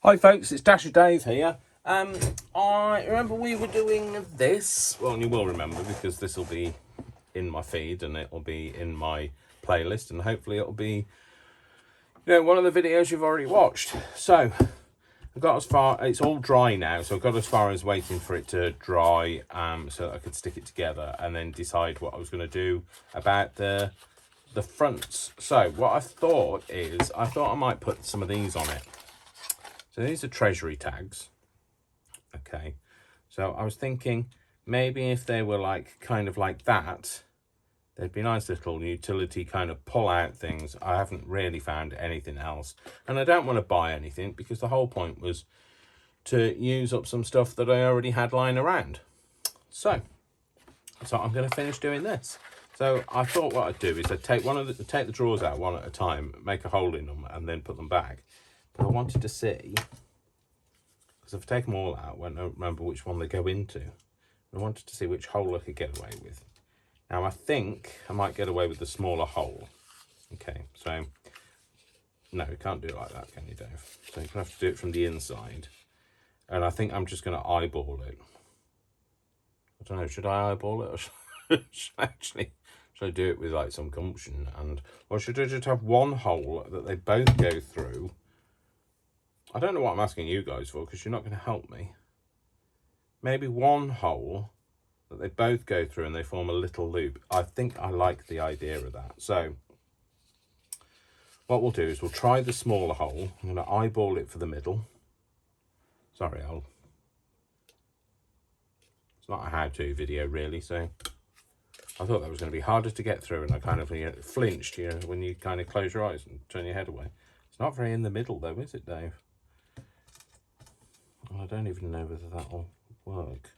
Hi folks, it's Dasher Dave here. I remember we were doing this. Well, you will remember because this will be in my feed and it will be in my playlist, and hopefully it'll be, one of the videos you've already watched. So I got as far. It's all dry now, so I got as far as waiting for it to dry, so that I could stick it together and then decide what I was going to do about the fronts. So what I thought I might put some of these on it. So these are treasury tags. Okay, so I was thinking maybe if they were kind of like that, they'd be nice little utility kind of pull out things. I haven't really found anything else, and I don't want to buy anything because the whole point was to use up some stuff that I already had lying around. So I'm going to finish doing this. So I thought what I'd do is I'd take the drawers out one at a time, make a hole in them, and then put them back. But I wanted to see, because I've taken them all out, I won't remember which one they go into. I wanted to see which hole I could get away with. Now I think I might get away with the smaller hole. Okay, so no, you can't do it like that, can you, Dave? So you're gonna have to do it from the inside. And I think I'm just gonna eyeball it. I don't know, should I eyeball it, or should I do it with like some gumption? Or should I just have one hole that they both go through? I don't know what I'm asking you guys for, because you're not going to help me. Maybe one hole that they both go through and they form a little loop. I think I like the idea of that. So what we'll do is we'll try the smaller hole. I'm going to eyeball it for the middle. Sorry, it's not a how-to video really, so I thought that was going to be harder to get through, and I kind of flinched, when you kind of close your eyes and turn your head away. It's not very in the middle though, is it, Dave? Well, I don't even know whether that'll work.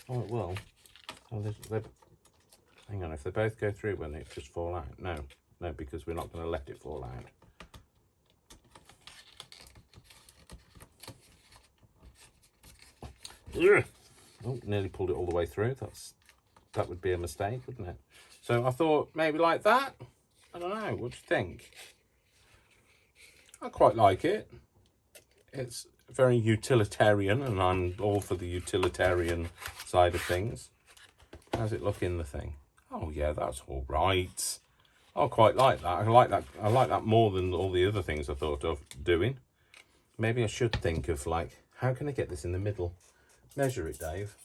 Oh, it will. Oh, hang on, if they both go through, will it just fall out? No, because we're not going to let it fall out. Ugh. Oh, nearly pulled it all the way through. That would be a mistake, wouldn't it? So I thought maybe like that. I don't know. What do you think? I quite like it. It's very utilitarian, and I'm all for the utilitarian side of things. How's it look in the thing? Oh yeah, that's all right. I quite like that. I like that more than all the other things I thought of doing. Maybe I should think of how can I get this in the middle? Measure it, Dave.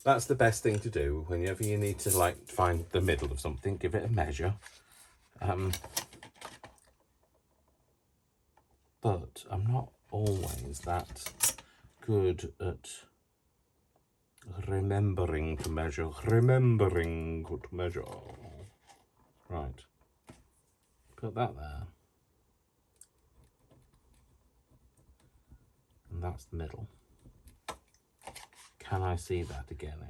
That's the best thing to do whenever you need to find the middle of something. Give it a measure. But I'm not always that good at remembering to measure. Right. Put that there. And that's the middle. Can I see that again I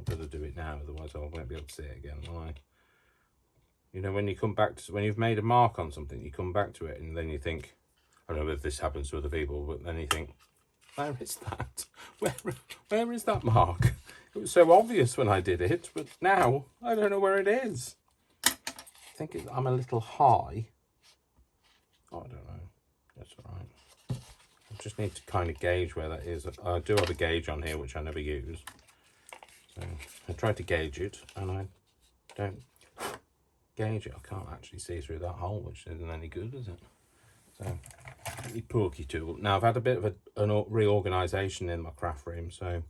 better do it now, otherwise I won't be able to see it again, will I? When you come back to, when you've made a mark on something, you come back to it and then you think, I don't know if this happens to other people, but then you think, where is that? Where is that mark? It was so obvious when I did it, but now I don't know where it is. I think I'm a little high. Oh, I don't know. That's all right. I just need to kind of gauge where that is. I do have a gauge on here, which I never use. So I tried to gauge it, and I don't gauge it. I can't actually see through that hole, which isn't any good, is it? So, the porky tool. Now, I've had a bit of a reorganisation in my craft room, so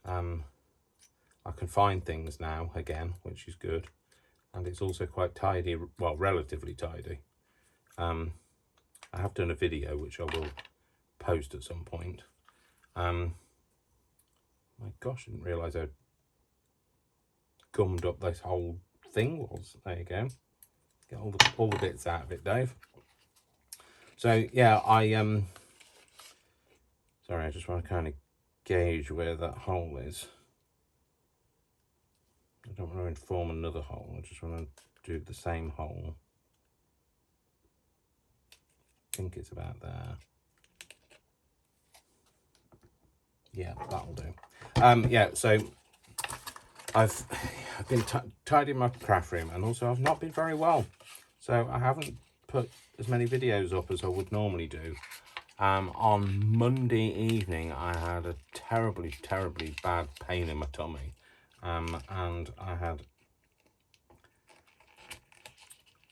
I can find things now again, which is good. And it's also quite tidy, well, relatively tidy. I have done a video, which I will post at some point. My gosh, I didn't realise how gummed up this whole thing was. There you go. Get all the bits out of it, Dave. So yeah, sorry, I just want to kind of gauge where that hole is. I don't want to form another hole. I just want to do the same hole. I think it's about there. Yeah, that'll do. Yeah, so I've been tidying my craft room, and also I've not been very well. So I haven't put as many videos up as I would normally do. On Monday evening, I had a terribly bad pain in my tummy, and I had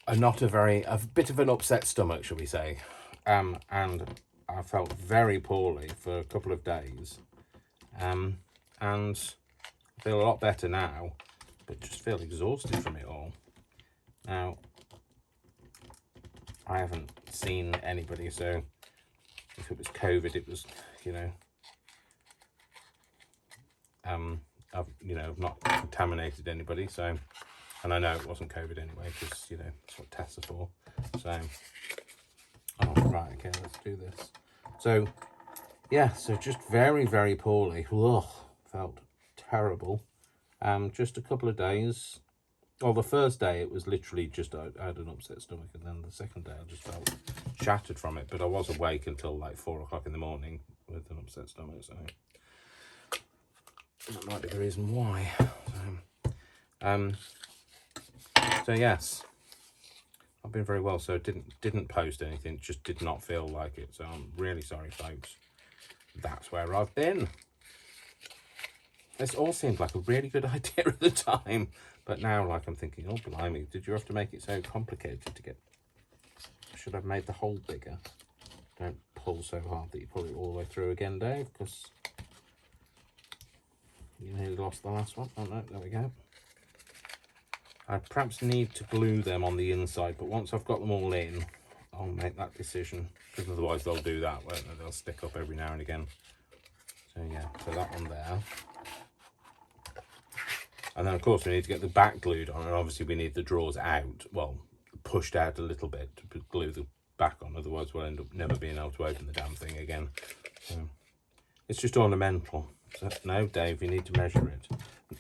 a bit of an upset stomach, shall we say, and I felt very poorly for a couple of days, and I feel a lot better now, but just feel exhausted from it all. Now, I haven't seen anybody, so if it was COVID, it was, you know, I've not contaminated anybody, so, and I know it wasn't COVID anyway, because, you know, that's what tests are for. So, oh, right, okay, let's do this. So, yeah, so just very poorly. Ugh, felt terrible. Just a couple of days. Well, the first day it was literally just I had an upset stomach, and then the second day I just felt shattered from it. But I was awake until like 4 o'clock in the morning with an upset stomach, so that might be the reason why. So yes, I've been very well. So didn't post anything, just did not feel like it. So I'm really sorry, folks. That's where I've been. This all seemed like a really good idea at the time, but now, like, I'm thinking, oh, blimey, did you have to make it so complicated to get... Should I have made the hole bigger? Don't pull so hard that you pull it all the way through again, Dave, because you nearly lost the last one. Oh, no, there we go. I perhaps need to glue them on the inside, but once I've got them all in, I'll make that decision, because otherwise they'll do that, won't they? They'll stick up every now and again. So, yeah, so that one there. And then, of course, we need to get the back glued on, and obviously we need the drawers out, well, pushed out a little bit to glue the back on, otherwise we'll end up never being able to open the damn thing again. So, it's just ornamental. So, no, Dave, you need to measure it.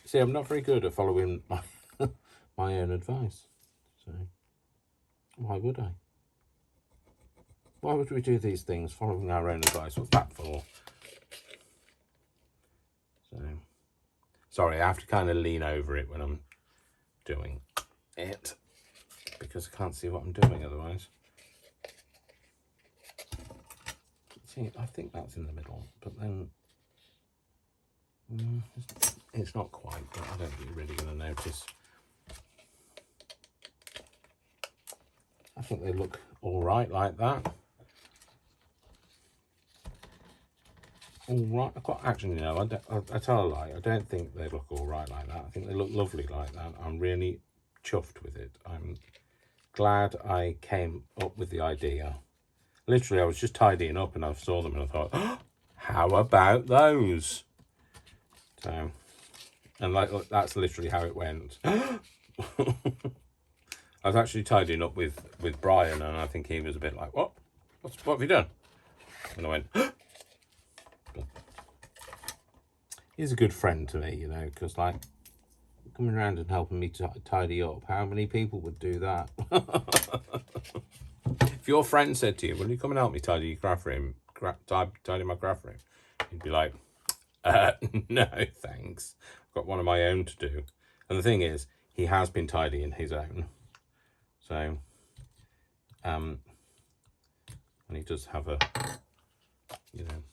See, I'm not very good at following my, my own advice. So, why would I? Why would we do these things, following our own advice? What's that for? So... Sorry, I have to kind of lean over it when I'm doing it, because I can't see what I'm doing otherwise. See, I think that's in the middle, but then it's not quite, but I don't think you're really going to notice. I think they look all right like that. All right, actually, no, I tell a lie. I don't think they look all right like that. I think they look lovely like that. I'm really chuffed with it. I'm glad I came up with the idea. Literally, I was just tidying up and I saw them and I thought, oh, how about those? So, and like that's literally how it went. I was actually tidying up with Brian, and I think he was a bit like, what have you done? And I went, he's a good friend to me, you know, because like coming around and helping me tidy up, how many people would do that? If your friend said to you, will you come and help me tidy your craft room, tidy my craft room, you'd be like, no thanks, I've got one of my own to do. And the thing is, he has been tidying his own, so and he does have a, you know,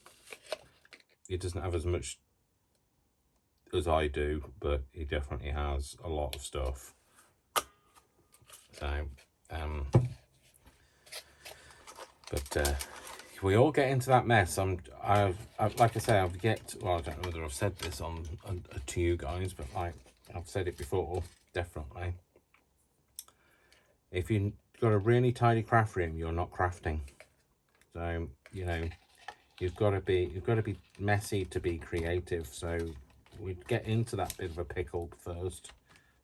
he doesn't have as much as I do, but he definitely has a lot of stuff. So but we all get into that mess. I've like I say, I've well, I don't know whether I've said this on to you guys, but like I've said it before, definitely, if you've got a really tidy craft room, you're not crafting. So, you know, you've got to be messy to be creative. So we'd get into that bit of a pickle first.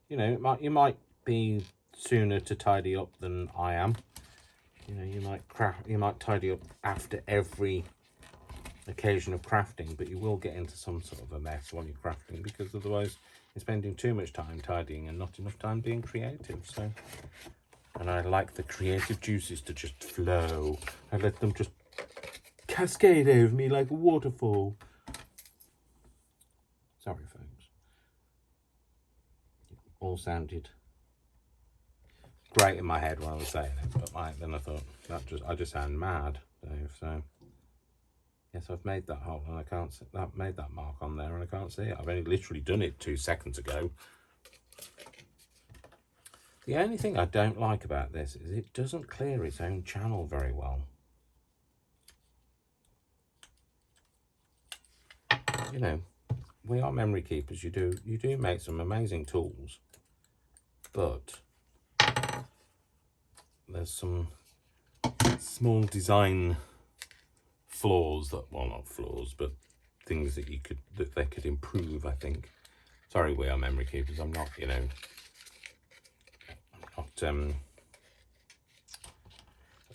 You know, you might be sooner to tidy up than I am. You know, you might tidy up after every occasion of crafting, but you will get into some sort of a mess while you're crafting, because otherwise you're spending too much time tidying and not enough time being creative. So, and I like the creative juices to just flow. I let them just cascade over me like a waterfall. Sorry, folks. All sounded great in my head when I was saying it, but then I thought I just sound mad, Dave. So yes, I've made that hole, and I can't see that. Made that mark on there, and I can't see it. I've only literally done it 2 seconds ago. The only thing I don't like about this is it doesn't clear its own channel very well. You know, we are memory keepers. You do make some amazing tools, but there's some small design flaws that, well, not flaws, but things that they could improve, I think. Sorry, we are memory keepers. I'm not, you know, I'm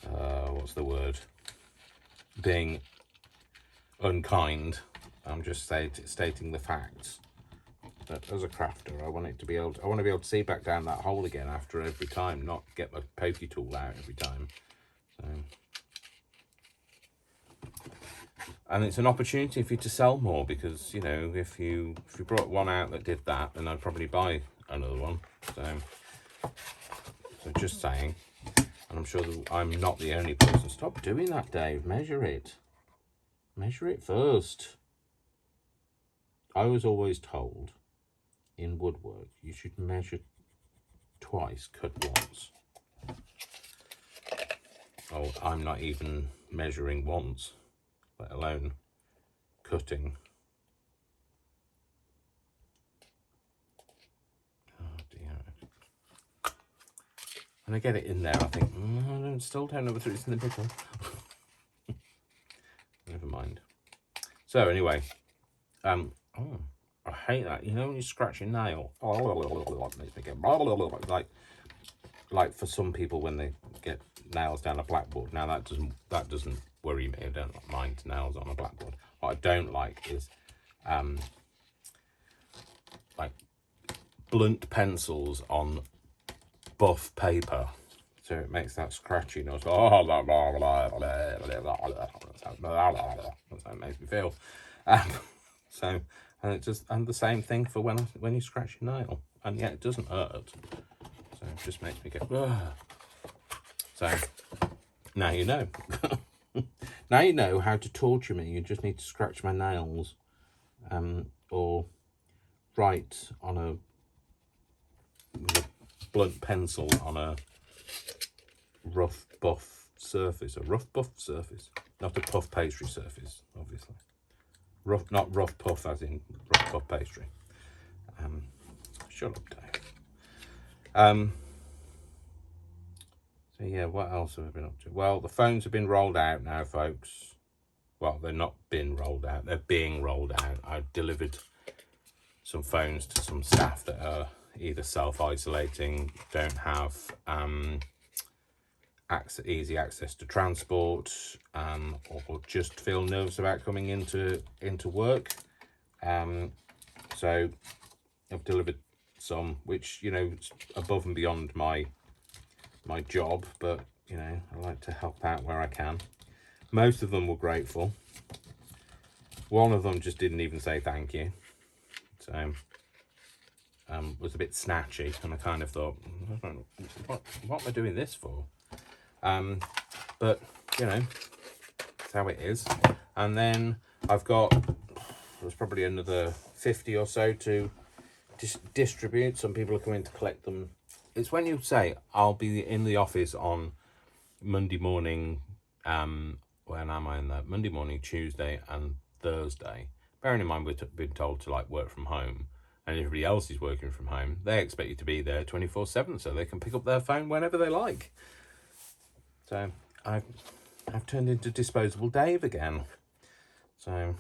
not what's the word, being unkind. I'm just stating the facts. But as a crafter, I want to be able to see back down that hole again after every time, not get my pokey tool out every time. So, and it's an opportunity for you to sell more, because, you know, if you brought one out that did that, then I'd probably buy another one. So just saying. And I'm sure that I'm not the only person. Stop doing that, Dave. Measure it. Measure it first. I was always told in woodwork you should measure twice, cut once. Oh, I'm not even measuring once, let alone cutting. Oh dear. And I get it in there, I think, I still don't know whether it's in the middle. Never mind. So anyway, oh, I hate that. You know when you scratch your nail, it makes me get like for some people when they get nails down a blackboard. Now that doesn't worry me. I don't mind nails on a blackboard. What I don't like is like blunt pencils on buff paper. So it makes that scratchy noise. That's how it makes me feel. So, and the same thing for when you scratch your nail, and yet it doesn't hurt. So it just makes me go, ugh. So now you know. Now you know how to torture me. You just need to scratch my nails, or write on with a blunt pencil on a rough buff surface. A rough buff surface, not a puff pastry surface, obviously. Rough, not rough puff as in rough puff pastry. Shut up, Dave. So yeah, what else have I been up to? Well, the phones have been rolled out now, folks. Well, they're not been rolled out, they're being rolled out. I've delivered some phones to some staff that are either self-isolating, don't have easy access to transport, or just feel nervous about coming into work. So I've delivered some, which, you know, it's above and beyond my job, but, you know, I like to help out where I can. Most of them were grateful. One of them just didn't even say thank you. So was a bit snatchy, and I kind of thought, what am I doing this for? But, you know, that's how it is. And then there's probably another 50 or so to distribute. Some people are coming to collect them. It's when you say, I'll be in the office on Monday morning, when am I in that? Monday morning, Tuesday and Thursday. Bearing in mind we've been told to like work from home, and everybody else is working from home. They expect you to be there 24/7 so they can pick up their phone whenever they like. So I've turned into disposable Dave again. So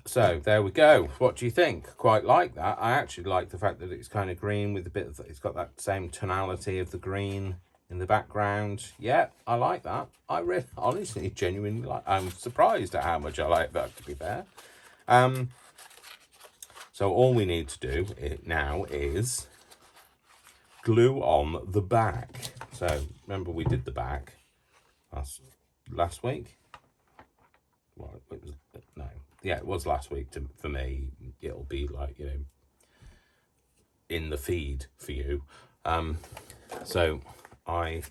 so there we go. What do you think? Quite like that. I actually like the fact that it's kind of green with a bit of, it's got that same tonality of the green in the background. Yeah, I like that. I really, honestly, genuinely like. I'm surprised at how much I like that, to be fair. So all we need to do now is glue on the back. So remember we did the back last week. Well, it was no. Yeah, it was last week for me. It'll be like, you know, in the feed for you. So I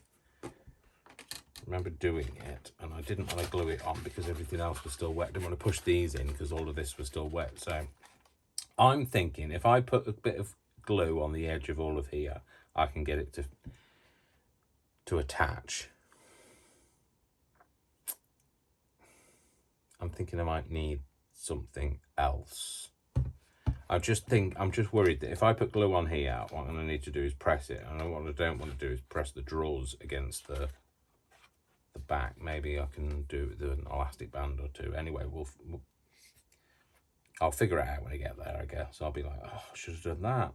remember doing it, and I didn't want to glue it on because everything else was still wet. I didn't want to push these in because all of this was still wet. So I'm thinking if I put a bit of glue on the edge of all of here, I can get it to attach. I'm thinking I might need something else. I'm just worried that if I put glue on here, what I'm going to need to do is press it. And what I don't want to do is press the drawers against the back. Maybe I can do it with an elastic band or two. Anyway, I'll figure it out when I get there, I guess. I'll be like, oh, I should have done that.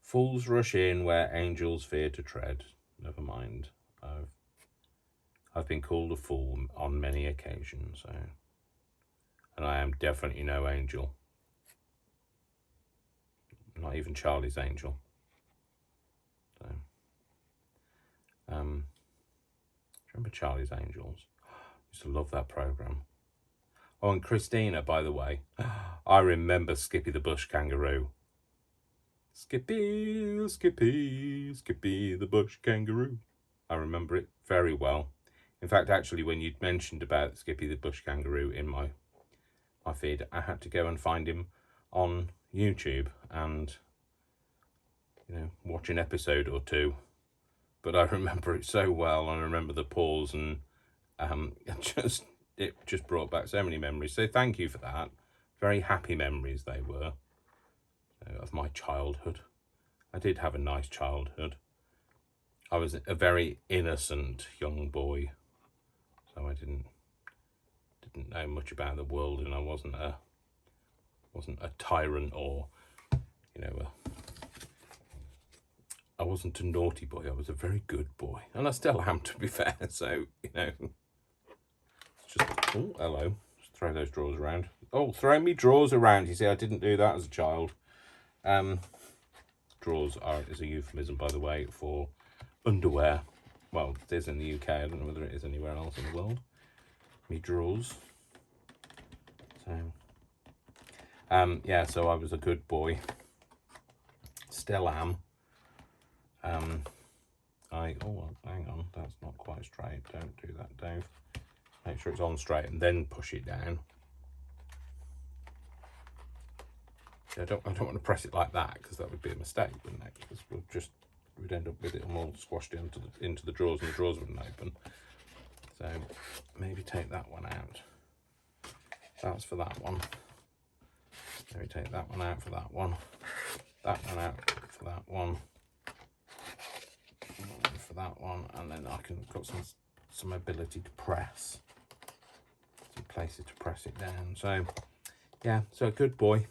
Fools rush in where angels fear to tread. Never mind. I've been called a fool on many occasions, so, and I am definitely no angel. Not even Charlie's Angel. So, remember Charlie's Angels? I used to love that program. Oh, and Christina, by the way, I remember Skippy the Bush Kangaroo. Skippy, Skippy, Skippy the Bush Kangaroo. I remember it very well. In fact, actually, when you'd mentioned about Skippy the Bush Kangaroo in my feed, I had to go and find him on YouTube and, you know, watch an episode or two. But I remember it so well, and I remember the pause, and it just brought back so many memories. So thank you for that. Very happy memories they were of my childhood. I did have a nice childhood. I was a very innocent young boy, so I didn't know much about the world, and I wasn't a tyrant, or, you know, I wasn't a naughty boy. I was a very good boy, and I still am, to be fair. So, you know, it's just, oh, hello, just throw those drawers around. Oh, throw me drawers around. You see, I didn't do that as a child. Drawers is a euphemism, by the way, for underwear. Well, it is in the UK. I don't know whether it is anywhere else in the world. Me drawers. So, yeah, so I was a good boy. Still am. Oh, hang on, that's not quite straight. Don't do that, Dave. Make sure it's on straight and then push it down. I don't want to press it like that, because that would be a mistake, wouldn't it? Because we'd end up with it all squashed into the drawers, and the drawers wouldn't open. So maybe take that one out. That's for that one. Maybe take that one out for that one. That one out for that one. For that one, and then I can got some ability to press. Some places to press it down. So yeah, so good boy.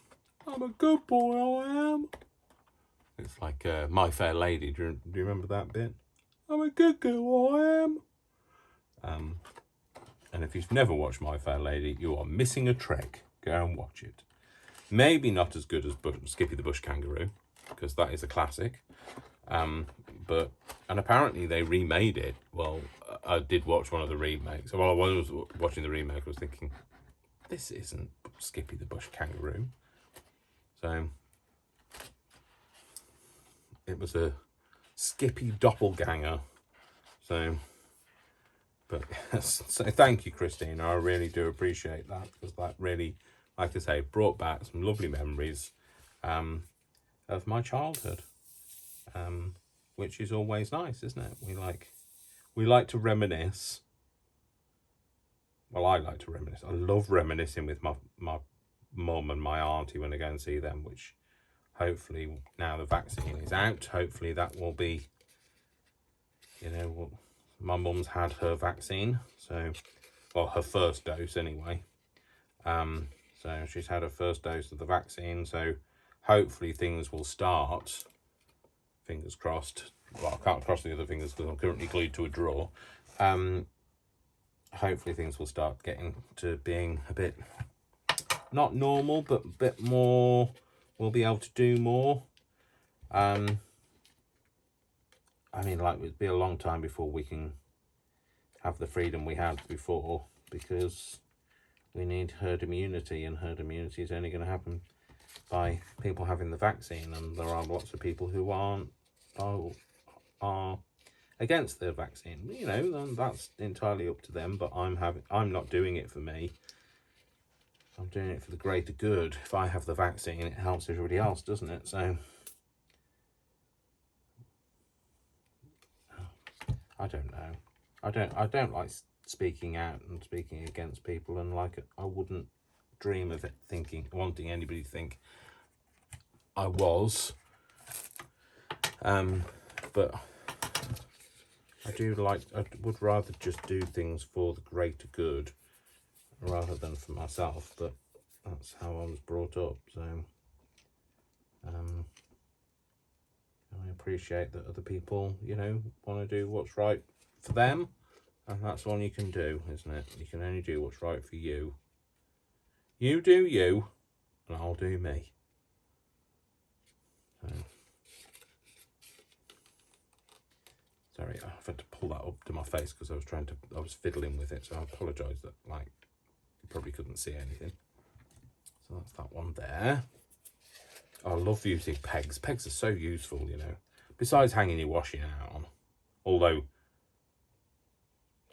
I'm a good boy, I am. It's like My Fair Lady. Do you remember that bit? I'm a good girl, I am. And if you've never watched My Fair Lady, you are missing a trick. Go and watch it. Maybe not as good as Skippy the Bush Kangaroo, because that is a classic. And apparently they remade it. Well, I did watch one of the remakes. While I was watching the remake, I was thinking, this isn't Skippy the Bush Kangaroo. So it was a Skippy doppelganger. So, but yes, so thank you, Christina. I really do appreciate that, because that really, like I say, brought back some lovely memories of my childhood, which is always nice, isn't it? We like to reminisce. Well, I like to reminisce. I love reminiscing with my mum and my auntie when I go and see them, which hopefully now the vaccine is out, hopefully that will be, you know, my mum's had her vaccine, so, well, her first dose anyway. So she's had her first dose of the vaccine, so hopefully things will start, fingers crossed. Well, I can't cross the other fingers because I'm currently glued to a drawer. Hopefully things will start getting to being a bit, not normal, but a bit more, we'll be able to do more. I mean, like, it'd be a long time before we can have the freedom we had before, because we need herd immunity, and herd immunity is only going to happen by people having the vaccine, and there are lots of people who are against the vaccine. You know, then that's entirely up to them, but I'm not doing it for me. I'm doing it for the greater good. If I have the vaccine, it helps everybody else, doesn't it? So I don't know. I don't like speaking out and speaking against people, and like I wouldn't dream of it wanting anybody to think I was. But I would rather just do things for the greater good rather than for myself, but that's how I was brought up. So I appreciate that other people, you know, want to do what's right for them, and that's all you can do, isn't it? You can only do what's right for you. You do you, and I'll do me. So, sorry, I've had to pull that up to my face because I was fiddling with it, so I apologise that, like, you probably couldn't see anything. So that's that one there. I love using pegs. Pegs are so useful, you know. Besides hanging your washing out on, although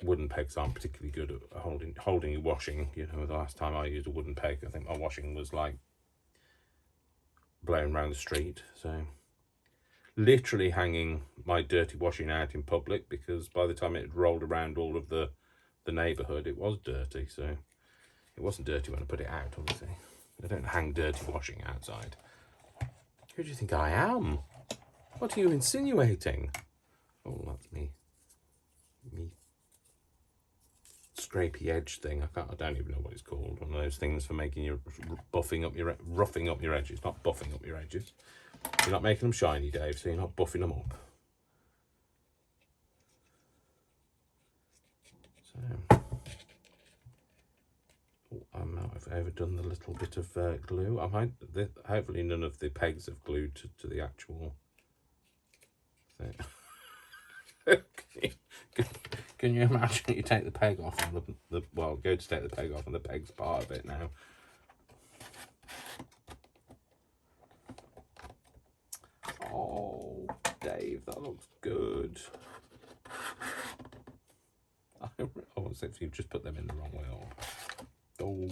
wooden pegs aren't particularly good at holding your washing. You know, the last time I used a wooden peg, I think my washing was like blown around the street. So literally hanging my dirty washing out in public, because by the time it had rolled around all of the neighbourhood, it was dirty. So it wasn't dirty when I put it out, obviously. I don't hang dirty washing outside. Who do you think I am? What are you insinuating? Oh, that's me scrapey edge thing. I don't even know what it's called. One of those things for making your roughing up your edges. Not buffing up your edges. You're not making them shiny, Dave, so you're not buffing them up. So I might have overdone the little bit of glue. Hopefully none of the pegs have glued to the actual thing. Can you imagine you take the peg off and go to take the peg off and the peg's part of it now? Oh, Dave, that looks good. Oh, as if you've just put them in the wrong way. Do.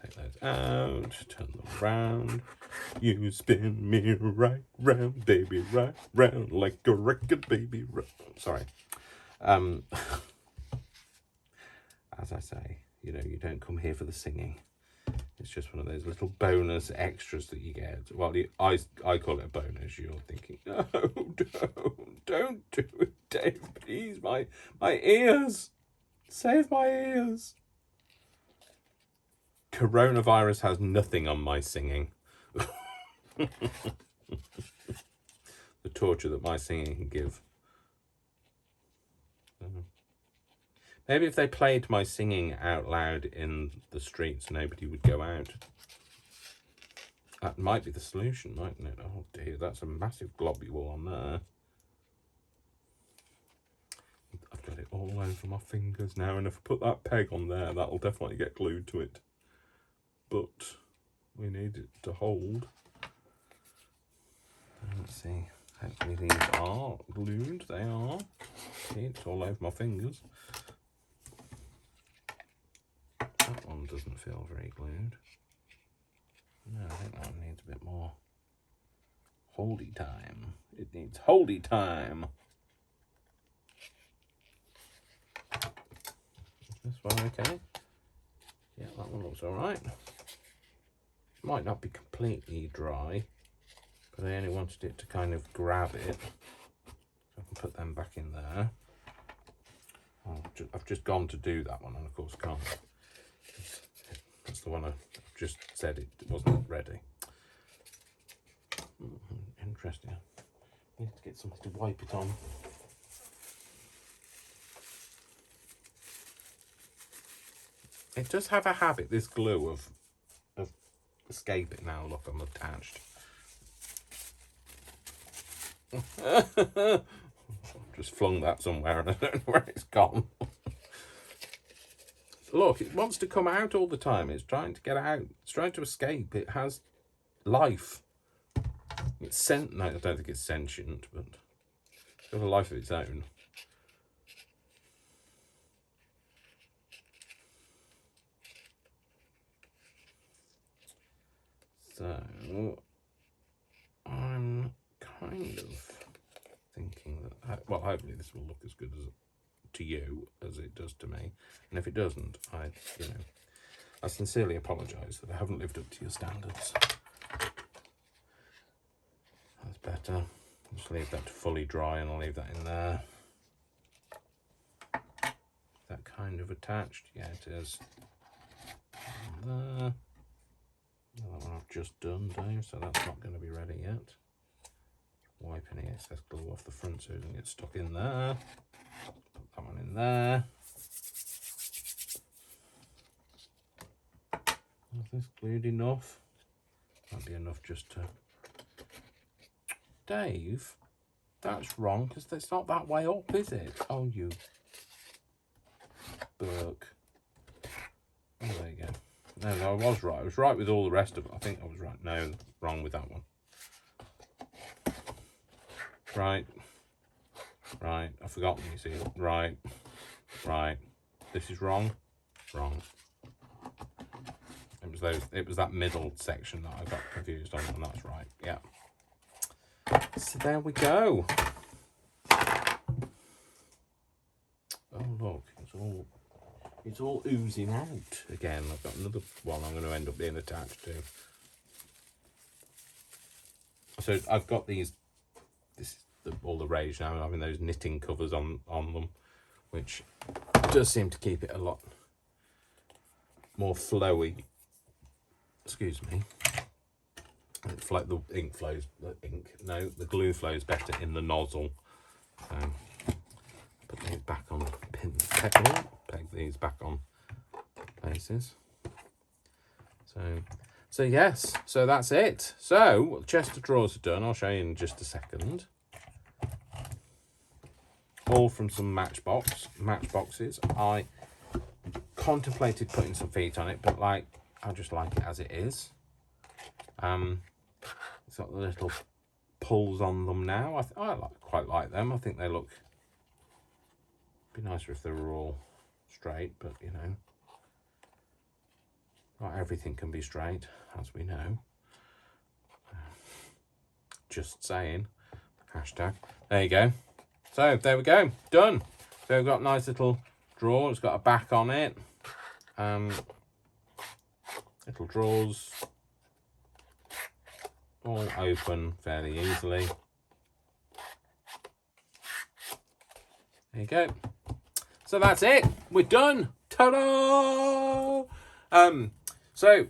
Take those out, turn them round. You spin me right round, baby, right round, like a record, baby. Sorry. As I say, you know, you don't come here for the singing. It's just one of those little bonus extras that you get. Well, I call it a bonus. You're thinking, no, don't do it, Dave. Please, my ears. Save my ears. Coronavirus has nothing on my singing. The torture that my singing can give. Maybe if they played my singing out loud in the streets, nobody would go out. That might be the solution, mightn't it? Oh dear, that's a massive globule on there. I've got it all over my fingers now, and if I put that peg on there, that'll definitely get glued to it. But we need it to hold. Let's see. Hopefully these are glued. They are. See, it's all over my fingers. That one doesn't feel very glued. No, I think that one needs a bit more holdy time. It needs holdy time. Is this one okay? Yeah, that one looks alright. Might not be completely dry, but I only wanted it to kind of grab it. So I can put them back in there. I've just gone to do that one, and of course can't. That's the one I've just said it wasn't ready. Interesting. I need to get something to wipe it on. It does have a habit, this glue, of escaping now. Look, I'm attached. Just flung that somewhere and I don't know where it's gone. look, it wants to come out all the time. It's trying to get out. It's trying to escape. It has life. It's no, I don't think it's sentient, but it's got a life of its own. So I'm kind of thinking that, well, hopefully this will look as good as to you as it does to me, and if it doesn't, I sincerely apologise that I haven't lived up to your standards. That's better. Just leave that to fully dry, and I'll leave that in there. That kind of attached, yeah, it is. And there. That one I've just done, Dave, so that's not going to be ready yet. Wipe any excess glue off the front so it doesn't get stuck in there. Put that one in there. Is this glued enough? Might be enough just to... Dave, that's wrong, because it's not that way up, is it? Oh, you Burke. Oh, there you go. No, I was right. I was right with all the rest of it. I think I was right. No, wrong with that one. Right. Right. I've forgotten, you see. Right. Right. This is wrong. Wrong. It was that middle section that I got confused on, and that's right. Yeah. So there we go. Oh look, it's all oozing out again. I've got another one I'm going to end up being attached to. So I've got these. This is all the rage now, having those knitting covers on them, which does seem to keep it a lot more flowy. Excuse me. The ink flows. The glue flows better in the nozzle. So put these back on pins. Peg these back on places. So yes. So that's it. So chest of drawers are done. I'll show you in just a second. All from some matchboxes. I contemplated putting some feet on it, but I just like it as it is. It's got the little pulls on them now. I quite like them. I think they look... Be nicer if they were all straight, but you know, not everything can be straight, as we know. Just saying. Hashtag. There you go. So there we go. Done. So we've got a nice little drawer. It's got a back on it. Little drawers. All open fairly easily. There you go. So that's it. We're done. Ta-da! So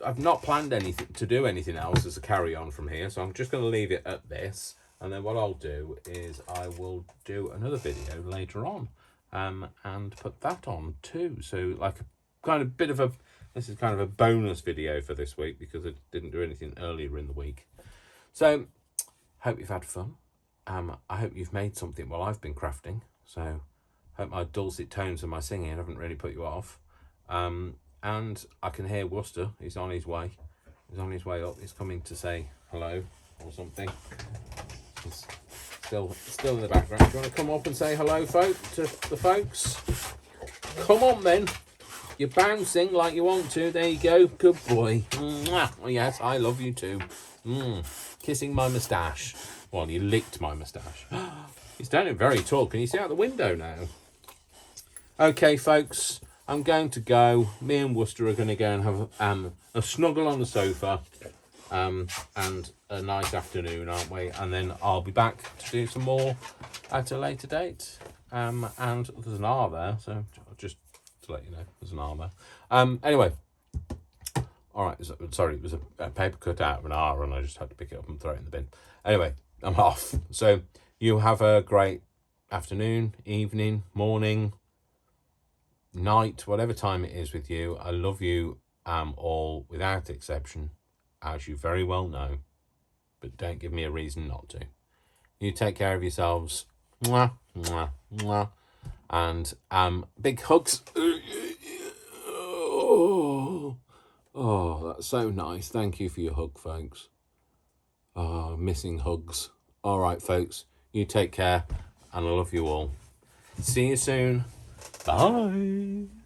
I've not planned anything to do anything else as a carry on from here, so I'm just going to leave it at this, and then what I'll do is I will do another video later on, and put that on too. So like a kind of bit of a, this is kind of a bonus video for this week because I didn't do anything earlier in the week. So hope you've had fun. I hope you've made something while I've been crafting. So hope my dulcet tones and my singing haven't really put you off. And I can hear Worcester. He's on his way. He's on his way up. He's coming to say hello or something. He's still in the background. Do you want to come up and say hello, to the folks? Come on then. You're bouncing like you want to. There you go. Good boy. Mwah. Oh, yes, I love you too. Kissing my moustache. Well, you licked my moustache. He's standing very tall. Can you see out the window now? Okay, folks. I'm going to go. Me and Worcester are going to go and have a snuggle on the sofa and a nice afternoon, aren't we? And then I'll be back to do some more at a later date. And there's an R there, so just to let you know, there's an R there. Anyway, all right. Sorry, it was a paper cut out of an R, and I just had to pick it up and throw it in the bin. Anyway, I'm off. So you have a great afternoon, evening, morning, night, whatever time it is with you. I love you all without exception, as you very well know, but don't give me a reason not to. You take care of yourselves. Mwah, mwah, mwah. And big hugs. Oh, that's so nice. Thank you for your hug, folks. Oh, missing hugs. All right, folks, you take care, and I love you all. See you soon. Bye.